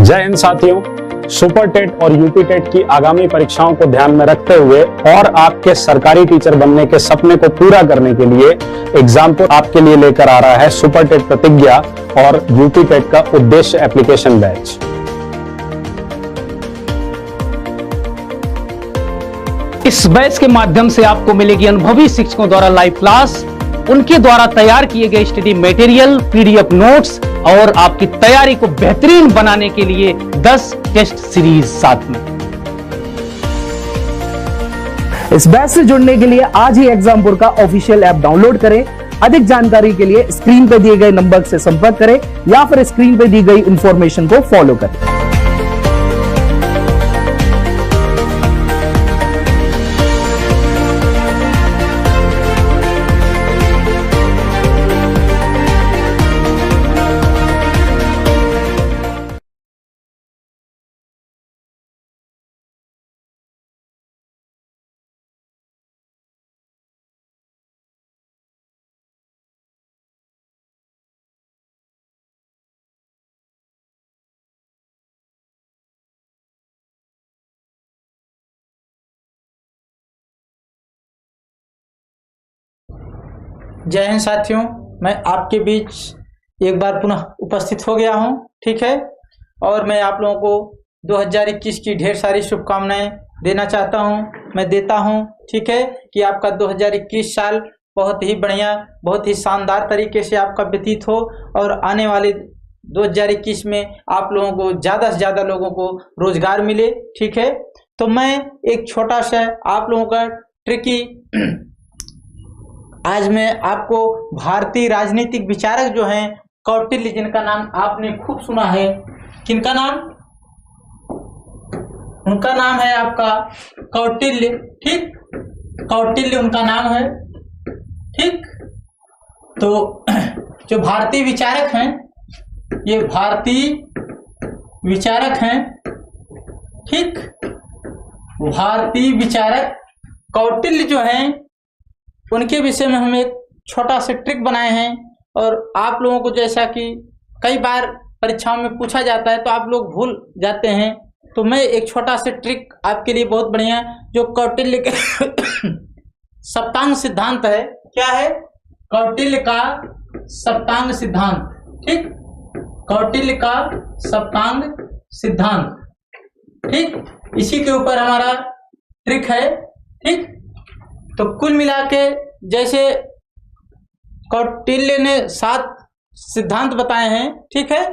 जय हिंद साथियों, super TET और यूपी टेट की आगामी परीक्षाओं को ध्यान में रखते हुए और आपके सरकारी टीचर बनने के सपने को पूरा करने के लिए एग्जामपुर आपके लिए लेकर आ रहा है सुपर टेट प्रतिज्ञा और यूपी टेट का उद्देश्य एप्लीकेशन बैच। इस बैच के माध्यम से आपको मिलेगी अनुभवी शिक्षकों द्वारा लाइव क्लास, उनके द्वारा तैयार किए गए स्टडी मटेरियल, पीडीएफ नोट्स और आपकी तैयारी को बेहतरीन बनाने के लिए 10 टेस्ट सीरीज साथ में। इस बैच से जुड़ने के लिए आज ही एग्जामपुर का ऑफिशियल ऐप डाउनलोड करें। अधिक जानकारी के लिए स्क्रीन पर दिए गए नंबर से संपर्क करें या फिर स्क्रीन पर दी गई इंफॉर्मेशन को फॉलो करें। जय हिंद साथियों, मैं आपके बीच एक बार पुनः उपस्थित हो गया हूं, ठीक है। और मैं आप लोगों को 2021 की ढेर सारी शुभकामनाएं देना चाहता हूं, मैं देता हूं, ठीक है, कि आपका 2021 साल बहुत ही बढ़िया, बहुत ही शानदार तरीके से आपका व्यतीत हो और आने वाले 2021 में आप लोगों को ज़्यादा से ज़्यादा लोगों को रोजगार मिले, ठीक है। तो मैं एक छोटा सा आप लोगों का ट्रिकी आज मैं आपको भारतीय राजनीतिक विचारक जो हैं कौटिल्य, जिनका नाम आपने खूब सुना है, किनका नाम? उनका नाम है आपका कौटिल्य, ठीक। कौटिल्य उनका नाम है, ठीक। तो जो भारतीय विचारक हैं, ये भारतीय विचारक हैं, ठीक। भारतीय विचारक कौटिल्य जो हैं, उनके विषय में हम एक छोटा सा ट्रिक बनाए हैं। और आप लोगों को जैसा कि कई बार परीक्षाओं में पूछा जाता है तो आप लोग भूल जाते हैं, तो मैं एक छोटा सा ट्रिक आपके लिए बहुत बढ़िया, जो कौटिल्य के सप्तांग सिद्धांत है। क्या है? कौटिल्य का सप्तांग सिद्धांत, ठीक। कौटिल्य का सप्तांग सिद्धांत, ठीक। इसी के ऊपर हमारा ट्रिक है, ठीक। तो कुल मिला के जैसे कौटिल्य ने 7 सिद्धांत बताए हैं, ठीक है,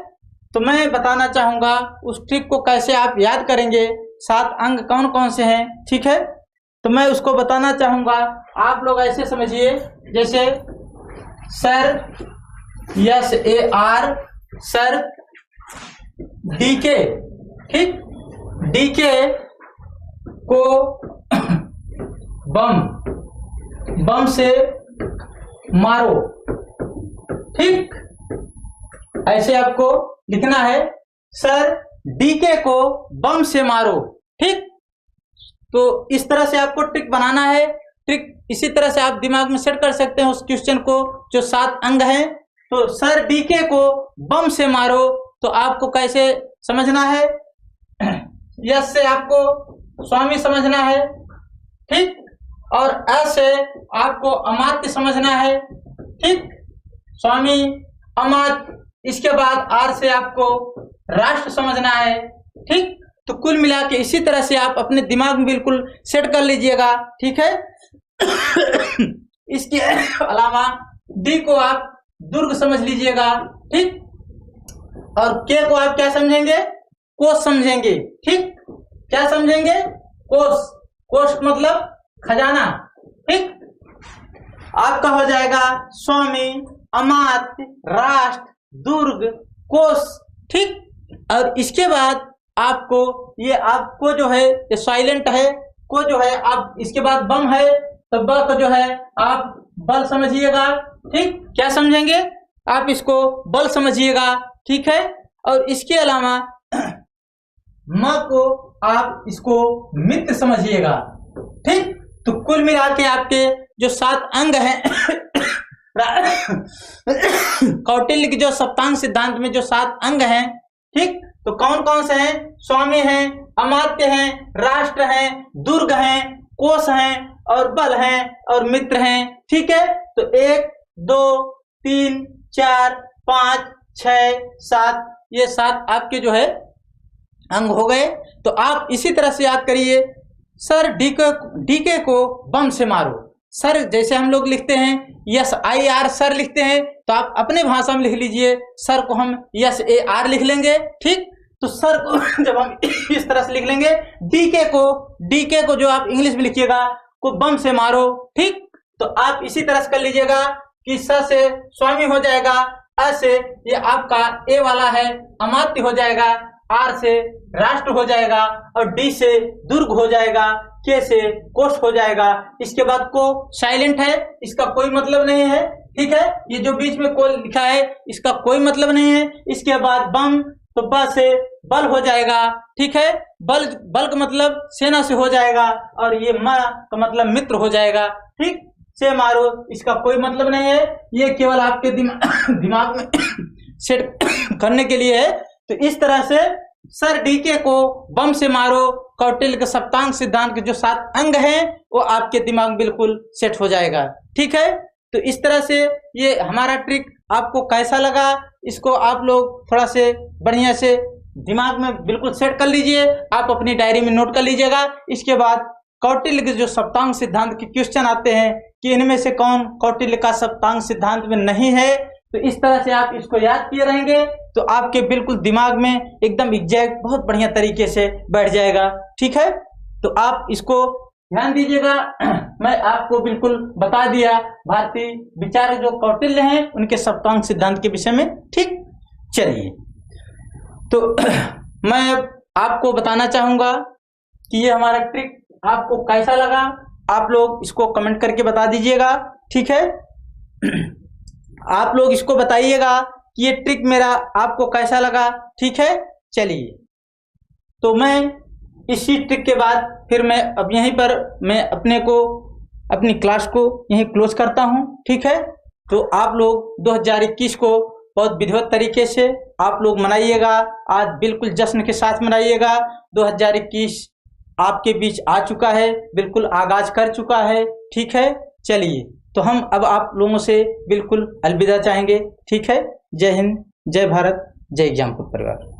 तो मैं बताना चाहूंगा उस ट्रिक को कैसे आप याद करेंगे, 7 अंग कौन कौन से हैं, ठीक है। तो मैं उसको बताना चाहूंगा। आप लोग ऐसे समझिए, जैसे सर, SAR, सर, DK, ठीक। DK को बम से मारो, ठीक। ऐसे आपको लिखना है, सर DK को बम से मारो, ठीक। तो इस तरह से आपको ट्रिक बनाना है। ट्रिक इसी तरह से आप दिमाग में सेट कर सकते हैं उस क्वेश्चन को, जो 7 अंग हैं। तो सर DK को बम से मारो, तो आपको कैसे समझना है? यस से आपको स्वामी समझना है, ठीक। और ऐसे आपको अमात्य समझना है, ठीक। स्वामी, अमात्य। इसके बाद आर से आपको राष्ट्र समझना है, ठीक। तो कुल मिला के इसी तरह से आप अपने दिमाग में बिल्कुल सेट कर लीजिएगा, ठीक है। इसके अलावा डी को आप दुर्ग समझ लीजिएगा, ठीक। और के को आप क्या समझेंगे? कोष समझेंगे, ठीक। क्या समझेंगे? कोष। कोष मतलब खजाना, ठीक। आपका हो जाएगा स्वामी, अमात्य, राष्ट्र, दुर्ग, कोष, ठीक। और इसके बाद आपको आपको जो है ये साइलेंट है, को जो है आप, इसके बाद बम है तो ब को जो है आप बल समझिएगा, ठीक। क्या समझेंगे? आप इसको बल समझिएगा, ठीक है। और इसके अलावा म को आप इसको मित्र समझिएगा, ठीक। तो कुल मिला के आपके जो 7 अंग हैं कौटिल्य के जो सप्तांग सिद्धांत में जो 7 अंग हैं, ठीक। तो कौन कौन से हैं? स्वामी हैं, अमात्य हैं, राष्ट्र हैं, दुर्ग हैं, कोष हैं और बल हैं और मित्र हैं। ठीक है, तो 1 2 3 4 5 6 7 ये 7 आपके जो है अंग हो गए। तो आप इसी तरह से याद करिए, सर डीके को बम से मारो। सर जैसे हम लोग लिखते हैं SIR सर लिखते हैं, तो आप अपने भाषा में लिख लीजिए, सर को हम SAR लिख लेंगे। ठीक, तो सर को जब हम इस तरह से लिख लेंगे, डीके को जो आप इंग्लिश में लिखिएगा को बम से मारो। ठीक, तो आप इसी तरह से कर लीजिएगा कि स से स्वामी हो जाएगा, अ से ये आपका ए वाला है अमात्य हो जाएगा, आर से राष्ट्र हो जाएगा और डी से दुर्ग हो जाएगा, के से कोष्ठ हो जाएगा। इसके बाद को साइलेंट है, इसका कोई मतलब नहीं है। ठीक है, ये जो बीच में को लिखा है इसका कोई मतलब नहीं है। इसके बाद बम, तो ब से बल हो जाएगा। ठीक है, बल का मतलब सेना से हो जाएगा और ये म का मतलब मित्र हो जाएगा। ठीक, से मारो इसका कोई मतलब नहीं है, ये केवल आपके दिमाग में सेट करने के लिए है। तो इस तरह से सर डीके को बम से मारो, कौटिल्य के सप्तांग सिद्धांत के जो 7 अंग हैं वो आपके दिमाग में बिल्कुल सेट हो जाएगा। ठीक है, तो इस तरह से ये हमारा ट्रिक आपको कैसा लगा, इसको आप लोग थोड़ा से बढ़िया से दिमाग में बिल्कुल सेट कर लीजिए, आप अपनी डायरी में नोट कर लीजिएगा। इसके बाद कौटिल्य के जो सप्तांग सिद्धांत के क्वेश्चन आते हैं कि इनमें से कौन कौटिल्य का सप्तांग सिद्धांत में नहीं है, तो इस तरह से आप इसको याद किए रहेंगे तो आपके बिल्कुल दिमाग में एकदम एग्जैक्ट बहुत बढ़िया तरीके से बैठ जाएगा। ठीक है, तो आप इसको ध्यान दीजिएगा। मैं आपको बिल्कुल बता दिया भारतीय विचारक जो कौटिल्य हैं उनके सप्तांग सिद्धांत के विषय में। ठीक, चलिए, तो मैं आपको बताना चाहूंगा कि ये हमारा ट्रिक आपको कैसा लगा, आप लोग इसको कमेंट करके बता दीजिएगा। ठीक है, आप लोग इसको बताइएगा कि ये ट्रिक मेरा आपको कैसा लगा। ठीक है, चलिए, तो मैं इसी ट्रिक के बाद फिर मैं अब यहीं पर मैं अपनी क्लास को यहीं क्लोज करता हूं। ठीक है, तो आप लोग 2021 को बहुत विधिवत तरीके से आप लोग मनाइएगा, आज बिल्कुल जश्न के साथ मनाइएगा। 2021 आपके बीच आ चुका है, बिल्कुल आगाज कर चुका है। ठीक है, चलिए, तो हम अब आप लोगों से बिल्कुल अलविदा चाहेंगे। ठीक है, जय हिंद, जय भारत, जय एग्जामपुर परिवार।